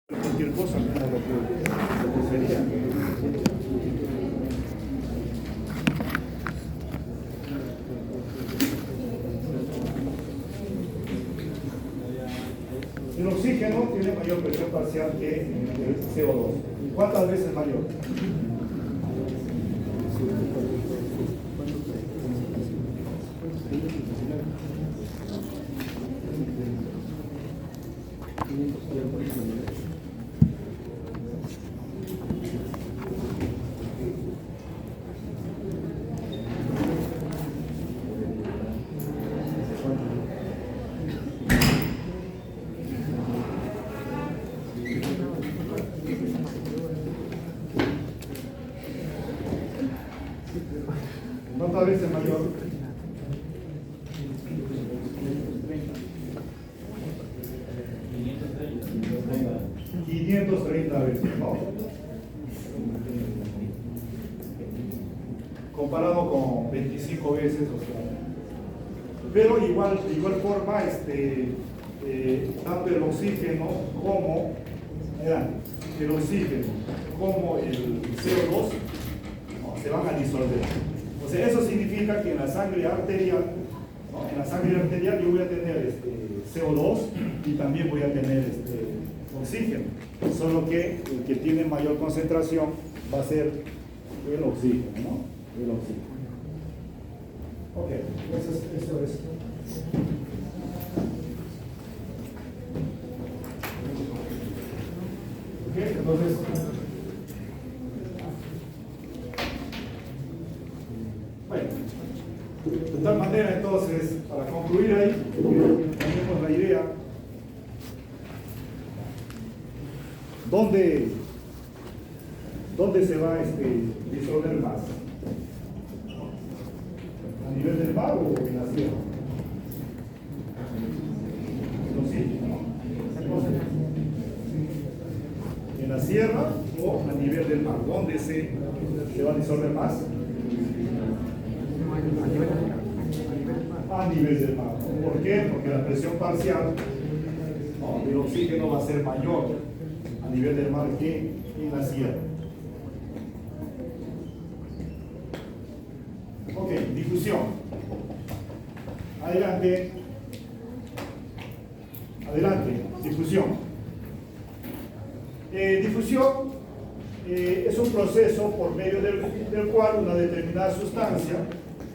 cualquier cosa como lo que sería. El oxígeno tiene mayor presión parcial que el CO2. ¿Cuántas veces mayor? ¿Cuántas veces mayor? $530 veces, ¿no? Comparado con 25 veces, o sea. Pero de igual forma, tanto el oxígeno como el CO2 se van a disolver. O sea, eso significa que en la sangre arterial, ¿no? En la sangre arterial yo voy a tener CO2 y también voy a tener oxígeno. Solo que el que tiene mayor concentración va a ser el oxígeno, ¿no? El oxígeno. Ok, eso es. Ok, entonces. Bueno, de tal manera entonces, para concluir ahí, tenemos la idea, ¿dónde se va a disolver más? ¿A nivel del mar o en la sierra? ¿En la sierra o a nivel del mar? ¿Dónde se va a disolver más? A nivel del mar. ¿Por qué? Porque la presión parcial del oxígeno va a ser mayor a nivel del mar que en la sierra. Ok, difusión. Adelante, difusión. Difusión es un proceso por medio del cual una determinada sustancia,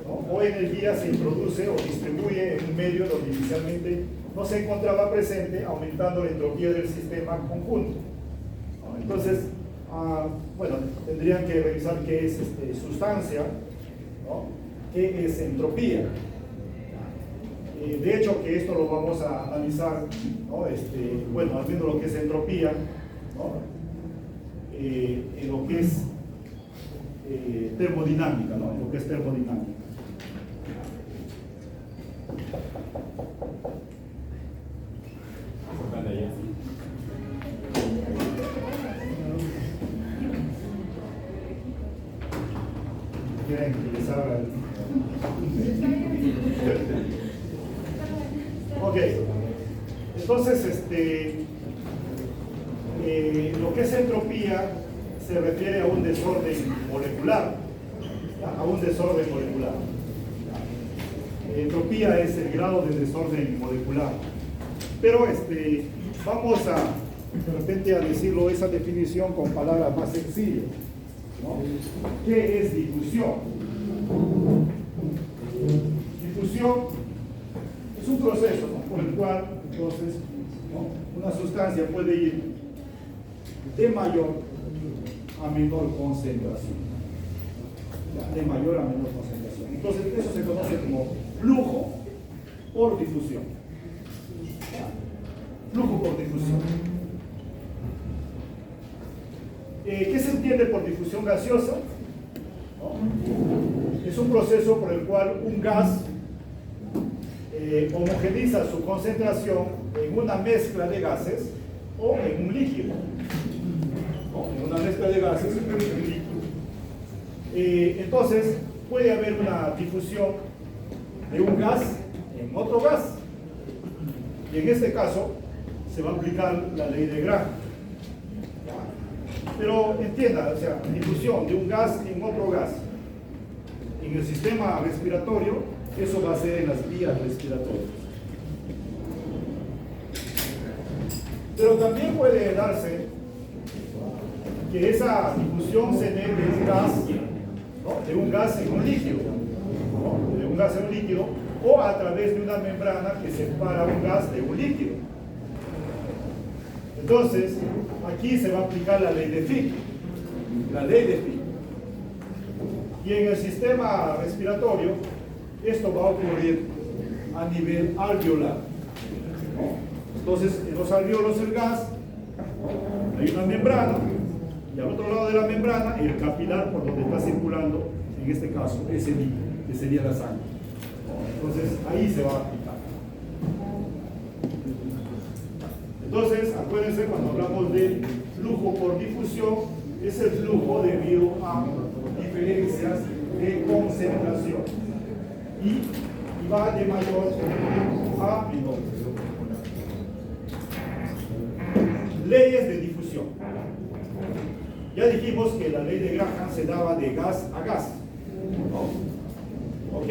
¿no?, o energía se introduce o distribuye en un medio donde inicialmente no se encontraba presente, aumentando la entropía del sistema conjunto. Entonces, bueno, tendrían que revisar qué es sustancia, ¿no?, qué es entropía. De hecho, que esto lo vamos a analizar, ¿no? Bueno, haciendo lo que es entropía, ¿no?, en lo que es termodinámica, ¿no? En lo que es termodinámica. ¿Quieren que les haga el... Ok, entonces lo que es entropía se refiere a un desorden molecular, ¿ya? A un desorden molecular. Entropía es el grado de desorden molecular. Pero vamos de repente a decirlo esa definición con palabras más sencillas, ¿no? ¿Qué es difusión? Difusión es un proceso, ¿no?, por el cual entonces, ¿no?, una sustancia puede ir de mayor a menor concentración. De mayor a menor concentración. Entonces eso se conoce como flujo por difusión. Flujo por difusión. ¿Qué se entiende por difusión gaseosa? ¿No? Es un proceso por el cual un gas homogeniza su concentración en una mezcla de gases o en un líquido. ¿No? En una mezcla de gases o en un líquido. Entonces, puede haber una difusión de un gas en otro gas. Y en este caso, se va a aplicar la ley de Graham. Pero entienda, o sea, difusión de un gas en otro gas. En el sistema respiratorio, eso va a ser en las vías respiratorias. Pero también puede darse que esa difusión se dé de un gas, ¿no? De un gas en un líquido, ¿no? De un gas en un líquido, o a través de una membrana que separa un gas de un líquido. Entonces, aquí se va a aplicar la ley de Fick, la ley de Fick. Y en el sistema respiratorio, esto va a ocurrir a nivel alveolar. Entonces, en los alveolos el gas, hay una membrana, y al otro lado de la membrana, el capilar por donde está circulando, en este caso, ese líquido, que sería la sangre. Entonces, ahí se va a aplicar. Entonces, acuérdense, cuando hablamos de flujo por difusión, es el flujo debido a diferencias de concentración. Y va de mayor a menor. Leyes de difusión. Ya dijimos que la ley de Graham se daba de gas a gas, ¿no? ¿Ok?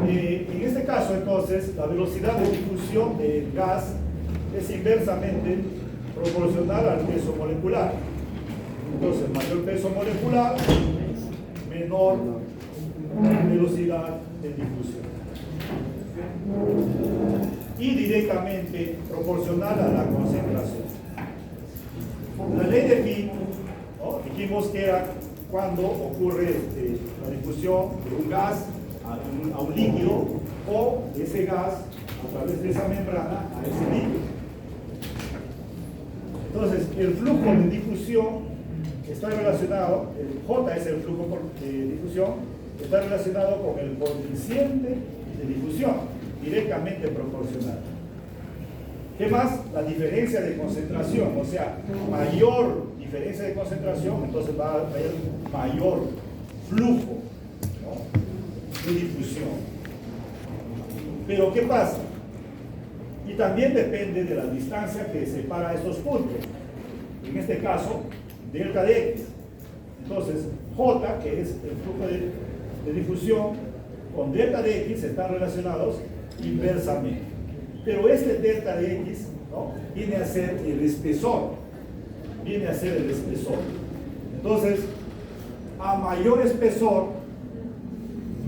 En este caso, entonces, la velocidad de difusión del gas es inversamente proporcional al peso molecular. Entonces, mayor peso molecular, menor velocidad de difusión. Y directamente proporcional a la concentración. La ley de Fick, ¿no? Dijimos que era cuando ocurre la difusión de un gas a un líquido, o ese gas a través de esa membrana a ese líquido. Entonces, el flujo de difusión está relacionado, el J es el flujo de difusión, está relacionado con el coeficiente de difusión, directamente proporcional. ¿Qué más? La diferencia de concentración, o sea, mayor diferencia de concentración, entonces va a haber mayor flujo, ¿no? de difusión. Pero ¿qué pasa? Y también depende de la distancia que separa estos puntos. En este caso, delta de X. Entonces, J, que es el flujo de difusión, con delta de X están relacionados inversamente. Pero este delta de X, ¿no? viene a ser el espesor. Viene a ser el espesor. Entonces, a mayor espesor,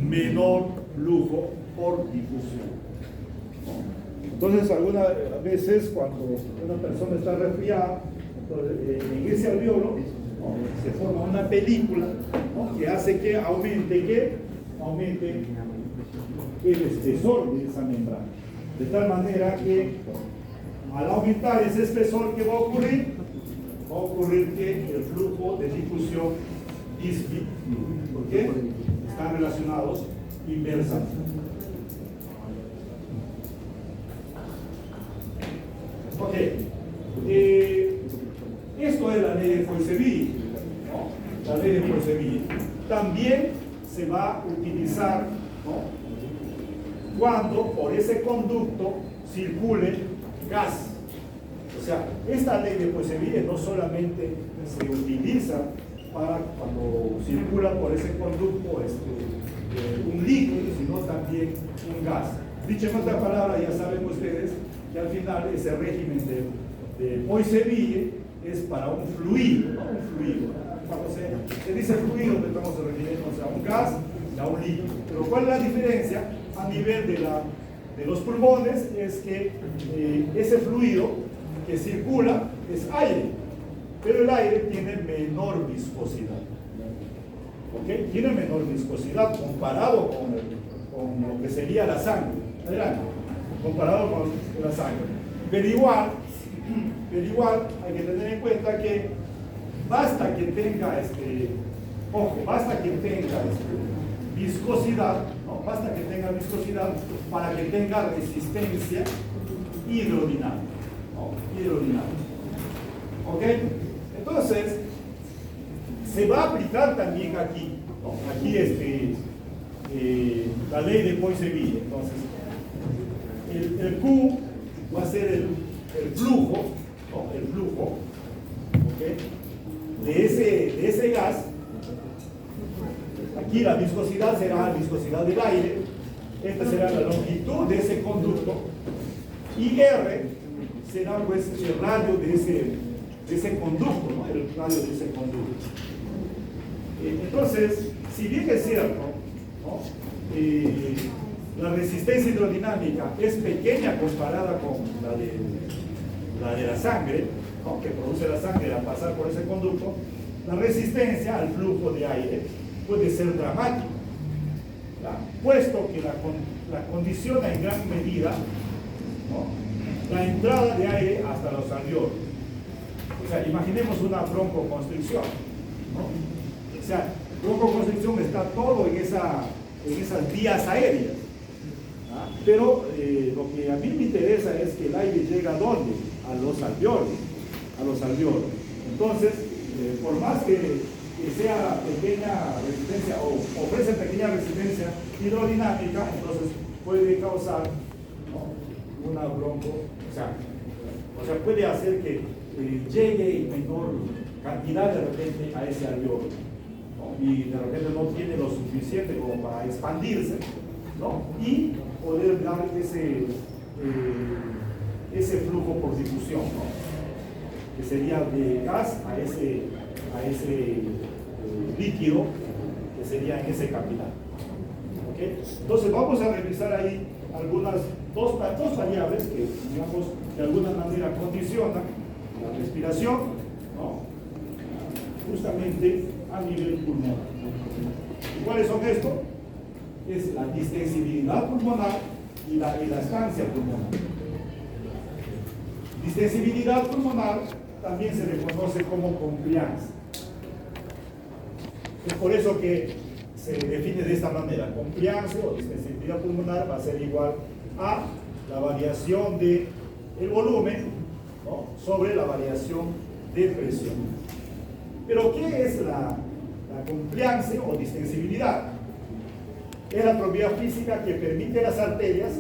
menor flujo por difusión. Entonces, algunas veces cuando una persona está resfriada, en ese alveolo, ¿no? se forma una película, ¿no? que hace que aumente el espesor de esa membrana. De tal manera que al aumentar ese espesor, ¿qué va a ocurrir? Va a ocurrir que el flujo de difusión disminuye. ¿Por qué? Están relacionados inversamente. Ok. Esto es la ley de Poiseuille, ¿no? La ley de Poiseuille. También se va a utilizar, ¿no? cuando por ese conducto circule gas. O sea, esta ley de Poiseuille no solamente se utiliza para cuando circula por ese conducto un líquido, sino también un gas. Dicho en otra palabra, ya saben ustedes que al final ese régimen de Poiseuille es para un fluido, ¿no? Un fluido. Cuando se dice fluido, estamos refiriéndonos a un gas y a un líquido. Pero ¿cuál es la diferencia? A nivel de los pulmones es que ese fluido que circula es aire, pero el aire tiene menor viscosidad. ¿Ok? Tiene menor viscosidad comparado con lo que sería la sangre. Adelante. Comparado con la sangre. Pero igual hay que tener en cuenta que basta que tenga viscosidad, ¿no? Basta que tenga viscosidad para que tenga resistencia hidrodinámica, ¿no? Hidrodinámica. ¿Ok? Entonces, se va a aplicar también aquí, ¿no? Aquí la ley de Poiseuille. Entonces, el Q va a ser el flujo, ¿no? El flujo, ¿ok? de ese gas, aquí la viscosidad será la viscosidad del aire, esta será la longitud de ese conducto, y R será pues el radio de ese conducto, ¿no? El radio de ese conducto. Entonces, si bien es cierto, ¿no? La resistencia hidrodinámica es pequeña comparada con la de la sangre, ¿no? Que produce la sangre al pasar por ese conducto, la resistencia al flujo de aire puede ser dramática, ¿verdad? Puesto que la condiciona en gran medida, ¿no? La entrada de aire hasta los alveolos. O sea, imaginemos una broncoconstricción, ¿no? O sea, broncoconstricción está todo en esas vías aéreas, ¿ah? Pero lo que a mí me interesa es que el aire llega ¿a dónde? A los alveolos, a los alveolos. Entonces, por más que sea pequeña resistencia o ofrece pequeña resistencia hidrodinámica, entonces puede causar, ¿no? Una bronco, o sea, puede hacer que llegue en menor cantidad de repente a ese alveolo, ¿no? Y de repente no tiene lo suficiente como para expandirse, ¿no? Y poder dar ese flujo por difusión, ¿no? Que sería de gas a ese líquido que sería en ese capilar. ¿Okay? Entonces vamos a revisar ahí algunas dos variables que, digamos, de alguna manera condicionan la respiración, ¿no? Justamente a nivel pulmonar. ¿Y cuáles son estos? Es la distensibilidad pulmonar y la elastancia pulmonar. Distensibilidad pulmonar también se le conoce como compliance. Es por eso que se define de esta manera. Compliance o distensibilidad pulmonar va a ser igual a la variación del volumen, ¿no? Sobre la variación de presión. Pero ¿qué es la compliance o distensibilidad? Es la propiedad física que permite a las arterias,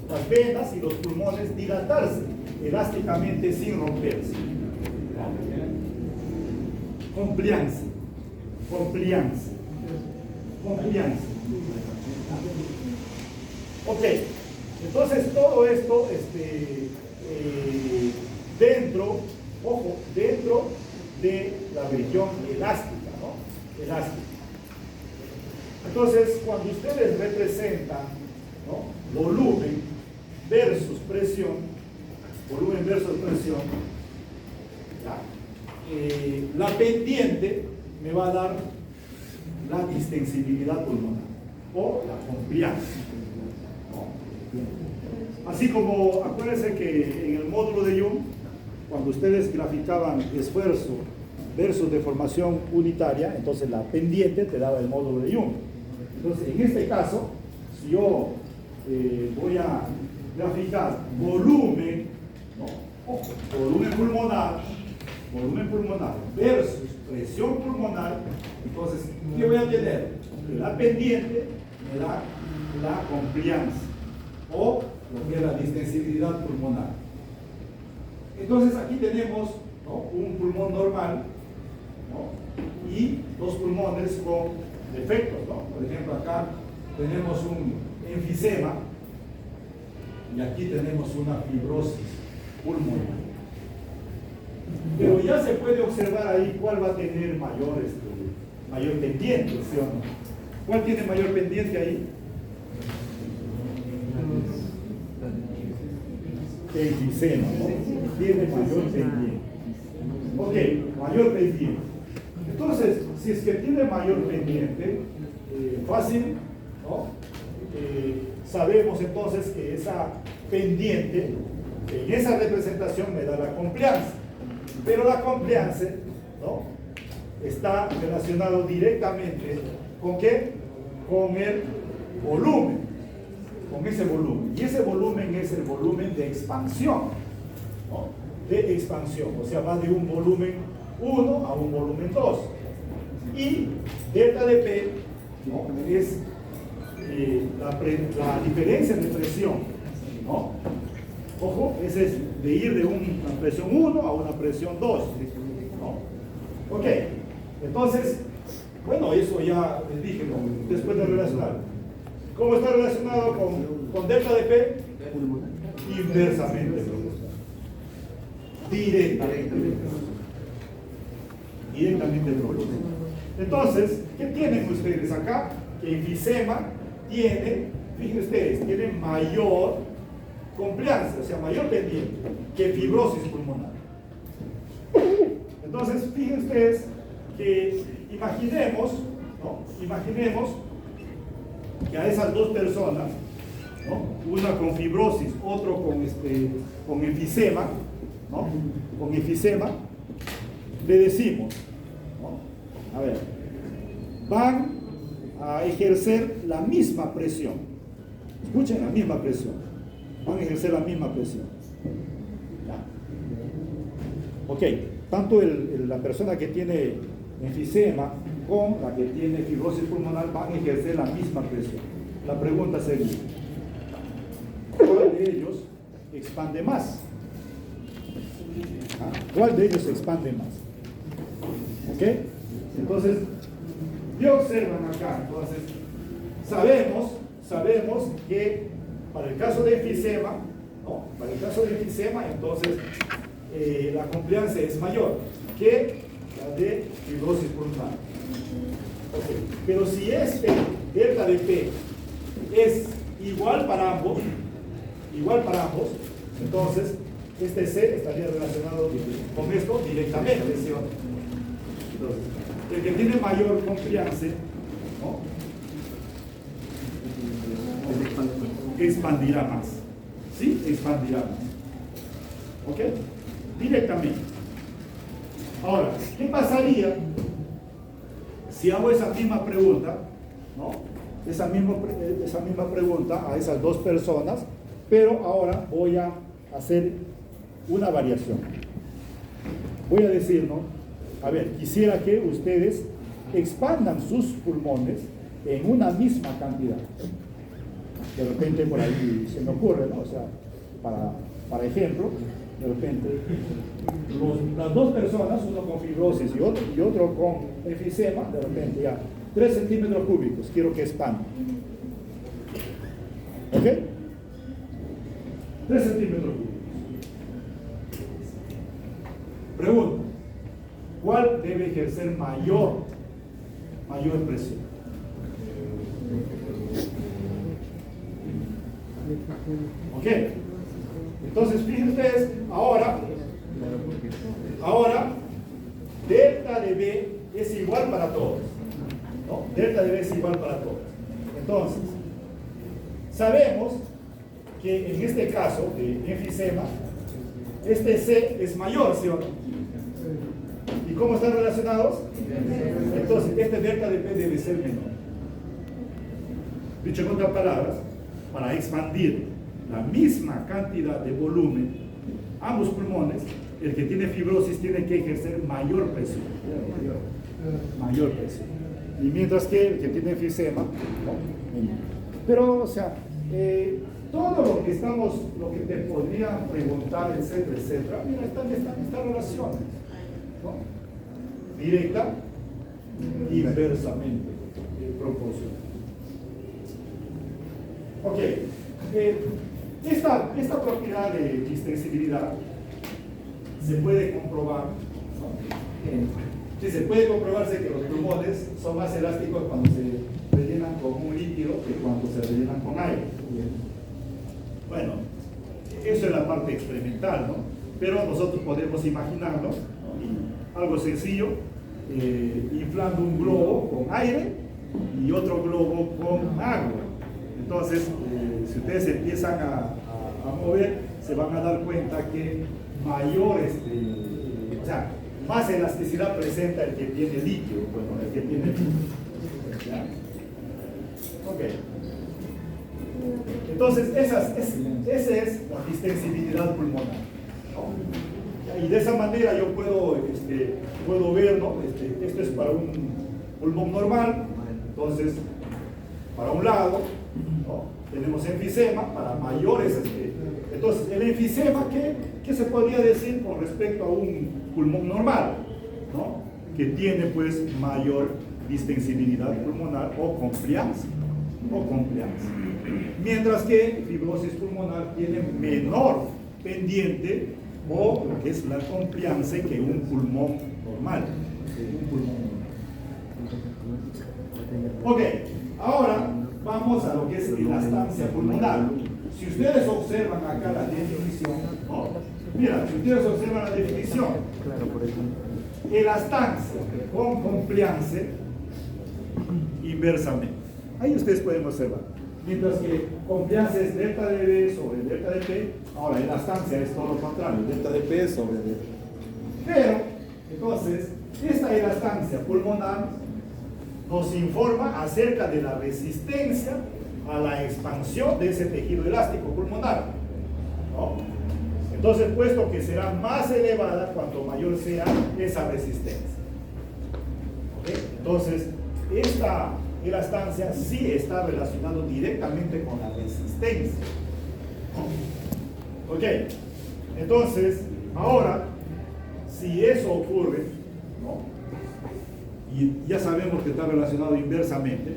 las venas y los pulmones dilatarse elásticamente sin romperse. Compliance. Ok, entonces todo esto dentro de la región elástica, ¿no? Elástica. Entonces, cuando ustedes representan, ¿no? Volumen versus presión, ¿ya? La pendiente me va a dar la distensibilidad pulmonar o la compliance, ¿no? Así como, acuérdense que en el módulo de Young, cuando ustedes graficaban esfuerzo versus deformación unitaria, entonces la pendiente te daba el módulo de Young. Entonces, en este caso, si yo voy a graficar volumen, ¿no? Ojo, volumen pulmonar versus presión pulmonar, entonces, ¿qué voy a tener? La pendiente me da la compliance o lo que es la distensibilidad pulmonar. Entonces, aquí tenemos, ¿no? Un pulmón normal, ¿no? Y dos pulmones con defectos, ¿no? Por ejemplo, acá tenemos un enfisema y aquí tenemos una fibrosis pulmonar. Pero ya se puede observar ahí cuál va a tener mayor pendiente, ¿sí o no? ¿Cuál tiene mayor pendiente ahí? Enfisema, ¿no? Tiene mayor pendiente. Ok, mayor pendiente. Entonces, si es que tiene mayor pendiente, fácil, ¿no? Sabemos entonces que esa pendiente, en esa representación me da la compliance. Pero la compliance, ¿no? Está relacionado directamente ¿con qué? Con el volumen, con ese volumen. Y ese volumen es el volumen de expansión, ¿no? De expansión, o sea, va de un volumen 1 a un volumen 2. Y delta de P, ¿no? Es la diferencia de presión, ¿no? Ojo, ese es de ir de una presión 1 a una presión 2, ¿no? Ok, entonces, bueno, eso ya les dije, ¿no? Después de relacionar. ¿Cómo está relacionado con delta de P? Inversamente proporcional. Directamente proporcional. Entonces, ¿qué tienen ustedes acá? Que enfisema tiene, fíjense ustedes, tiene mayor compliance, o sea, mayor pendiente que fibrosis pulmonar. Entonces, fíjense ustedes que imaginemos, ¿no? Imaginemos que a esas dos personas, ¿no? Una con fibrosis, otro con enfisema, ¿no? Con enfisema, le decimos, ¿no? A ver, van a ejercer la misma presión. Escuchen, la misma presión. Van a ejercer la misma presión. ¿Ya? Ok, tanto la persona que tiene enfisema con la que tiene fibrosis pulmonar van a ejercer la misma presión. La pregunta sería, ¿cuál de ellos expande más? ¿Cuál de ellos expande más? ¿Ok? Entonces, ¿qué observan acá? Entonces, sabemos que para el caso de enfisema, ¿no? Para el caso de enfisema, entonces, la compliance es mayor que la de fibrosis pulmonar. Okay. Pero si delta de P es igual para ambos, entonces este C estaría relacionado con esto directamente, ¿sí o no? Entonces, el que tiene mayor compliance, ¿no? Expandirá más. ¿Sí? Expandirá más. ¿Ok? Directamente. Ahora, ¿qué pasaría si hago esa misma pregunta, ¿no? Esa misma pregunta a esas dos personas, pero ahora voy a hacer una variación. Voy a decir, ¿no? A ver, quisiera que ustedes expandan sus pulmones en una misma cantidad. De repente por ahí se me ocurre, ¿no? O sea, para ejemplo, de repente, las dos personas, uno con fibrosis y otro con enfisema, de repente ya 3 centímetros cúbicos, quiero que expandan. ¿Ok? 3 centímetros cúbicos. Pregunta, ¿cuál debe ejercer mayor presión? ¿Ok? Entonces, fíjense ustedes, ahora, delta de B es igual para todos, ¿no? Delta de B es igual para todos. Entonces, sabemos que en este caso de enfisema, este C es mayor, ¿sí o no? ¿Y cómo están relacionados? Entonces, este delta de P debe ser menor. Dicho en otras palabras, para expandir la misma cantidad de volumen, ambos pulmones, el que tiene fibrosis tiene que ejercer mayor presión. Mayor presión. Y mientras que el que tiene enfisema, no. Pero, o sea, todo lo que te podrían preguntar, etcétera, etcétera, mira, están estas relaciones, ¿no? Directa, inversamente proporcional. Ok. Esta propiedad de distensibilidad se puede comprobar, ¿no? Sí, se puede comprobarse que los pulmones son más elásticos cuando se rellenan con un líquido que cuando se rellenan con aire. Bueno, eso es la parte experimental, ¿no? Pero nosotros podemos imaginarlo, ¿no? Algo sencillo, inflando un globo con aire y otro globo con agua. Entonces, si ustedes empiezan a mover, se van a dar cuenta que mayor, o sea, más elasticidad presenta el que tiene líquido, bueno, el que tiene líquido. ¿Ya? Ok. Entonces, esa es la distensibilidad pulmonar, ¿no? Y de esa manera yo puedo ver, ¿no? Esto es para un pulmón normal, entonces, para un lado, ¿no? Tenemos enfisema para mayores. Entonces, el enfisema, ¿qué se podría decir con respecto a un pulmón normal? ¿No? que tiene pues mayor distensibilidad pulmonar o compliance. Mientras que fibrosis pulmonar tiene menor pendiente o lo que es la compliance que un pulmón normal. Ok, ahora vamos a lo que es elastancia pulmonar. Si ustedes observan acá la definición, ¿no? Mira, si ustedes observan la definición, elastancia con compliance inversamente. Ahí ustedes pueden observar. Mientras que compliance es delta de B sobre delta de P, ahora elastancia es todo lo contrario, delta de P sobre delta. Pero, entonces, esta elastancia pulmonar nos informa acerca de la resistencia a la expansión de ese tejido elástico pulmonar, ¿no? Entonces, puesto que será más elevada cuanto mayor sea esa resistencia. ¿Okay? Entonces, esta elastancia sí está relacionada directamente con la resistencia. ¿No? Ok, entonces, ahora, si eso ocurre, ¿no? Y ya sabemos que está relacionado inversamente,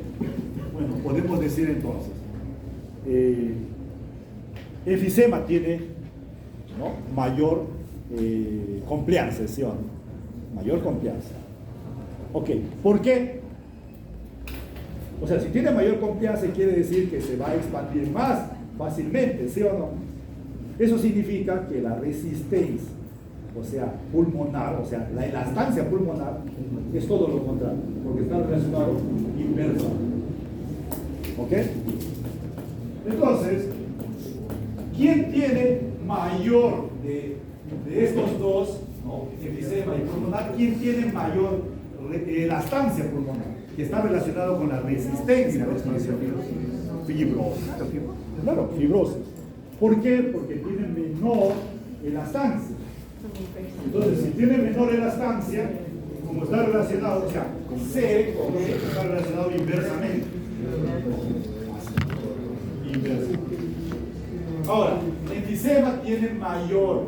bueno, podemos decir entonces, enfisema tiene, ¿no?, mayor compliance, ¿sí o no? Mayor compliance. Ok, ¿por qué? O sea, si tiene mayor compliance quiere decir que se va a expandir más fácilmente, ¿sí o no? Eso significa que la resistencia, o sea, pulmonar, o sea, la elastancia pulmonar es todo lo contrario, porque está relacionado inversamente. ¿Ok? Entonces, ¿quién tiene mayor de estos dos, ¿no?, enfisema y pulmonar? ¿Quién tiene mayor elastancia pulmonar? Que está relacionado con la resistencia de la expansión. Fibrosis. Claro, fibrosis. ¿Por qué? Porque tiene menor elastancia. Entonces, si tiene menor elastancia, como está relacionado, o sea, C con E está relacionado inversamente. Ahora, el enfisema tiene mayor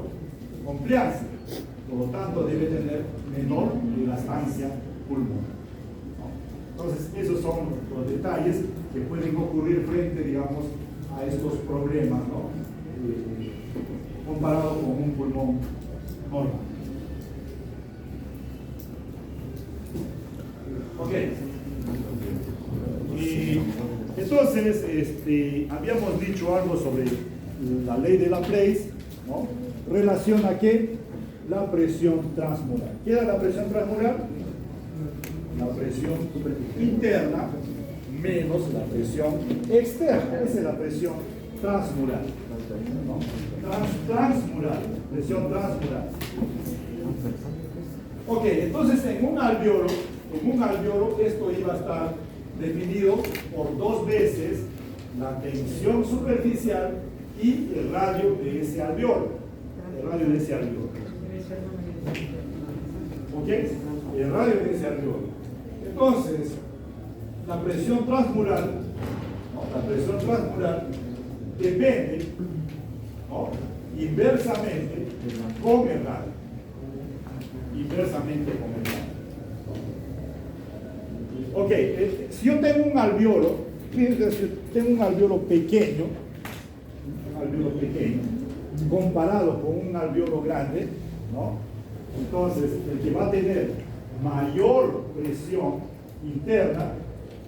compliance, por lo tanto debe tener menor elastancia pulmonar. Entonces, esos son los detalles que pueden ocurrir frente, digamos, a estos problemas, ¿no?, comparado con un pulmón normal. Ok. Y entonces, habíamos dicho algo sobre la ley de Laplace, ¿no? Relaciona que la presión transmural. ¿Qué era la presión transmural? La presión interna menos la presión externa. Esa es la presión transmural, ¿no? Transmural, presión transmural. Ok, entonces en un alveolo esto iba a estar definido por dos veces la tensión superficial y el radio de ese alveolo. El radio de ese alveolo. ¿Ok? El radio de ese alveolo. Entonces, la presión transmural, ¿no?, la presión transmural depende, ¿no?, inversamente con el radio. Inversamente con el radio. Ok, si yo tengo un alveolo, fíjense, tengo un alveolo pequeño, comparado con un alveolo grande, ¿no? Entonces, el que va a tener mayor presión interna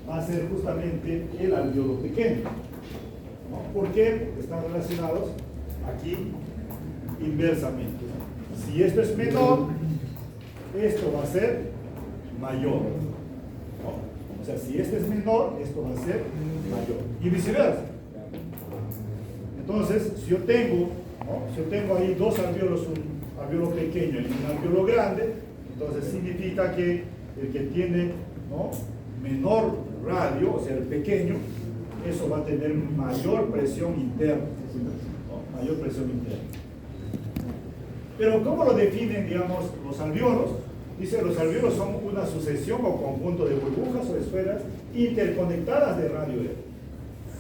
va a ser justamente el alveolo pequeño, ¿no? ¿Por qué? Porque están relacionados aquí inversamente. Si esto es menor, esto va a ser mayor, ¿no? O sea, si este es menor, esto va a ser mayor. Y viceversa. Entonces, si yo tengo, ¿no?, si yo tengo ahí dos alveolos, un alveolo pequeño y un alveolo grande, entonces significa que el que tiene, ¿no?, menor radio, o sea, el pequeño, eso va a tener mayor presión interna, ¿no?, mayor presión interna. Pero ¿cómo lo definen, digamos, los alveolos? Dice, los alveolos son una sucesión o conjunto de burbujas o esferas interconectadas de radio R.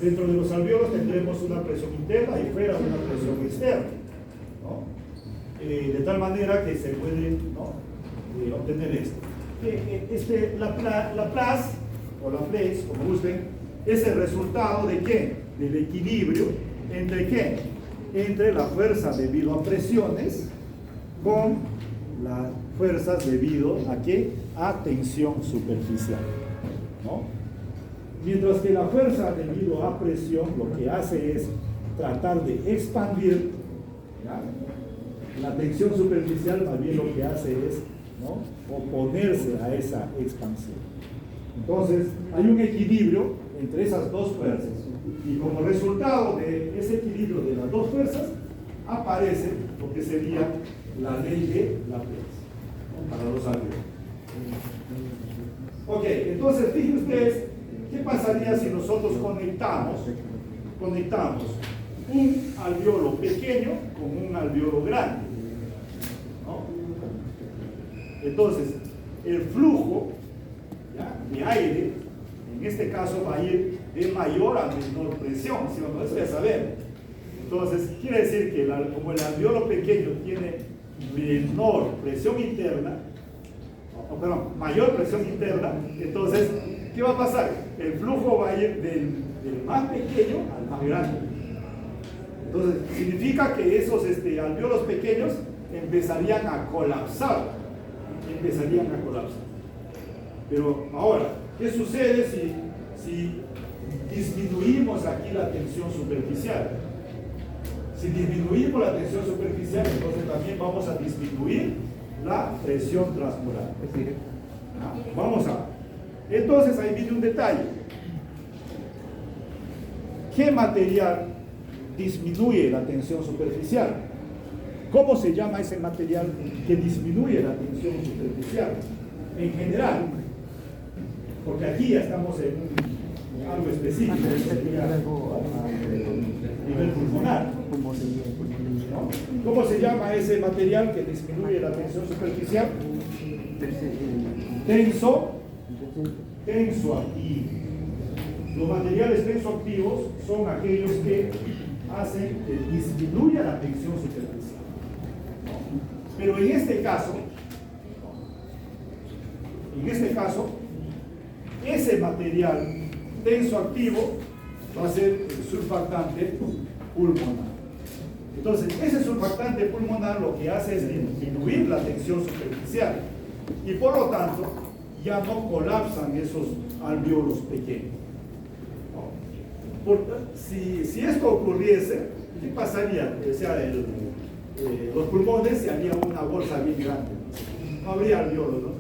Dentro de los alveolos tendremos una presión interna y fuera una presión externa, ¿no? De tal manera que se puede, ¿no?, obtener esto. Laplace, o Laplace, como gusten, es el resultado de ¿qué? Del equilibrio entre ¿qué? Entre la fuerza debido a presiones con las fuerzas debido a ¿qué? A tensión superficial, ¿no? Mientras que la fuerza debido a presión lo que hace es tratar de expandir, ¿ya? La tensión superficial más bien lo que hace es, ¿no? Oponerse a esa expansión. Entonces hay un equilibrio entre esas dos fuerzas y como resultado de ese equilibrio de las dos fuerzas aparece lo que sería la ley de Laplace, ¿no? Para los alveolos. Ok, entonces fíjense ustedes qué pasaría si nosotros conectamos un alveolo pequeño con un alveolo grande, ¿no? Entonces el flujo, ¿ya?, de aire en este caso va a ir de mayor a menor presión, ¿sí o no? Eso ya sabemos. Entonces quiere decir que como el alveolo pequeño tiene menor presión interna, mayor presión interna, entonces ¿qué va a pasar? El flujo va a ir del más pequeño al más grande. Entonces significa que esos alveolos pequeños empezarían a colapsar. Pero ahora, ¿qué sucede si disminuimos aquí la tensión superficial? Si disminuimos la tensión superficial, entonces también vamos a disminuir la presión transmural. Vamos a ver. Entonces ahí viene un detalle. ¿Qué material disminuye la tensión superficial? ¿Cómo se llama ese material que disminuye la tensión superficial? En general, porque aquí ya estamos en algo específico, sería nivel pulmonar, ¿no? ¿Cómo se llama ese material que disminuye la tensión superficial? Tensoactivo. Los materiales tensoactivos son aquellos que hacen que disminuya la tensión superficial. Pero en este caso, ese material tensoactivo va a ser el surfactante pulmonar. Entonces, ese surfactante pulmonar lo que hace es disminuir la tensión superficial y por lo tanto ya no colapsan esos alveolos pequeños. Si esto ocurriese, ¿qué pasaría? O sea, los pulmones se haría una bolsa bien grande, no habría alveolos, ¿no?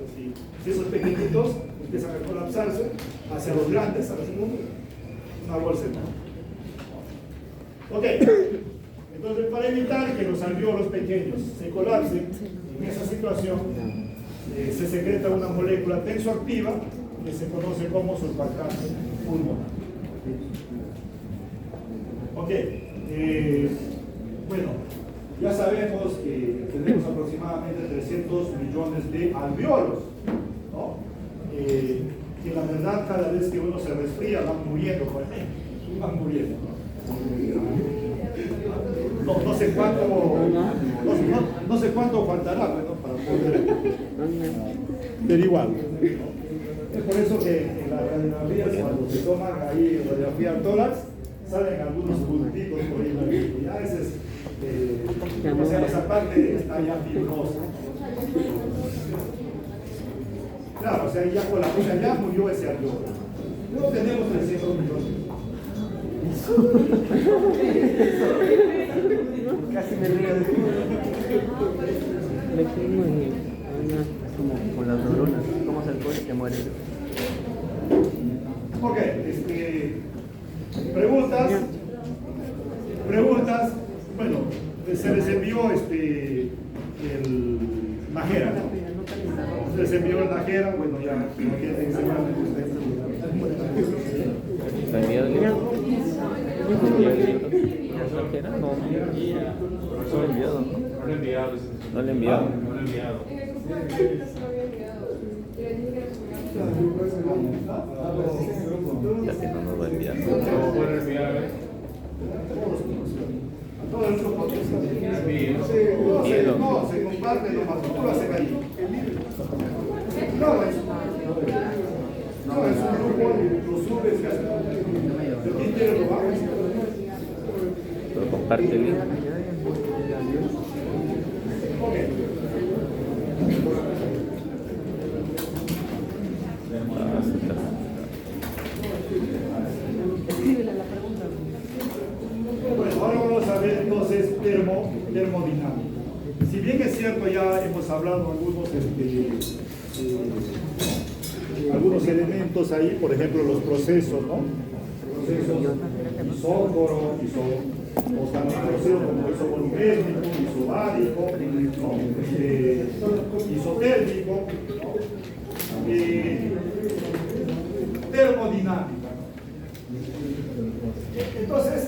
Si esos pequeñitos empiezan a colapsarse hacia los grandes, a los segundos, una bolsa enorme. Ok, entonces para evitar que los alveolos pequeños se colapsen, en esa situación se secreta una molécula tensoactiva que se conoce como surfactante pulmonar. Ok, bueno, ya sabemos que tenemos aproximadamente 300 millones de alveolos, ¿no? Que la verdad cada vez que uno se resfría van muriendo, ¿no? No sé cuánto faltará, ¿no?, para poder averiguar, ¿no? Es por eso que en las radiografías, cuando se toman ahí radiografía al tórax, salen algunos puntitos por ahí, y a veces, o sea, esa parte está ya fibrosa. Claro, o sea, ya con la cosa ya murió ese alveolo. Luego tenemos 300 millones. Casi me río. Me tengo como con las neuronas. ¿Cómo se el que muere? Ok, preguntas. Bueno, se les envió el Najera, ¿no? Se les envió el Najera, bueno, ya no quieren enseñarme ustedes. ¿Está enviado el libro? No. No lo he enviado. No lo he enviado. Ya que no nos va a enviar. Todo el grupo no se comparte, los matrículas se caen. Claro, parte bien. Ok. Escríbele la pregunta. Bueno, ahora vamos a ver entonces termodinámica. Si bien es cierto, ya hemos hablado algunos elementos ahí, por ejemplo los procesos, ¿no? Procesos isócoro, o también procesos como isovolumérmico, isobárico, ¿no? Isotérmico, ¿no? Termodinámica. Entonces,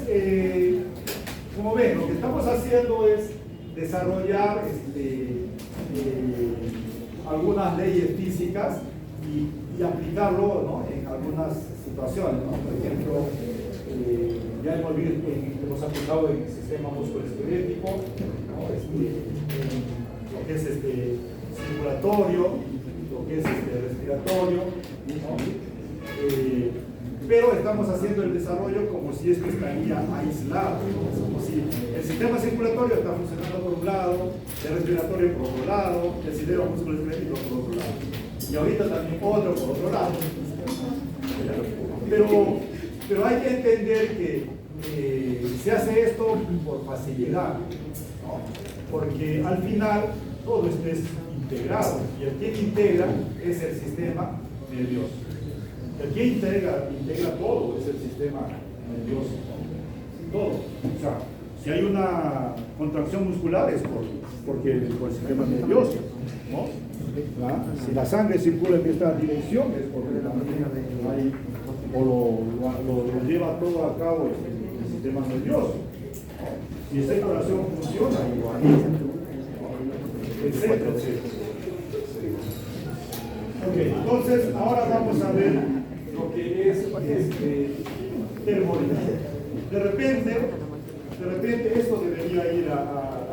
como ven, lo que estamos haciendo es desarrollar algunas leyes físicas y aplicarlo, ¿no? En algunas situaciones, ¿no? Por ejemplo, ya hemos aplicado en el sistema musculoesquelético, ¿no? Lo que es circulatorio, lo que es respiratorio, ¿no? Pero estamos haciendo el desarrollo como si esto estaría aislado, ¿no? Como si el sistema circulatorio está funcionando por un lado, el respiratorio por otro lado, el sistema musculoesquelético por otro lado, y ahorita también otro por otro lado. Pero hay que entender que se hace esto por facilidad, ¿no? Porque al final todo esto es integrado, y el que integra es el sistema nervioso. El que integra todo es el sistema nervioso, ¿no? Todo. O sea, si hay una contracción muscular es por el sistema nervioso, ¿no? ¿Ah? Si la sangre circula en esta dirección es porque también hay, o lo lleva todo a cabo el sistema nervioso, ¿no? Si esa circulación funciona igual, etcétera, etcétera. Ok, entonces ahora vamos a ver lo que es termodinámica. De repente esto debería ir a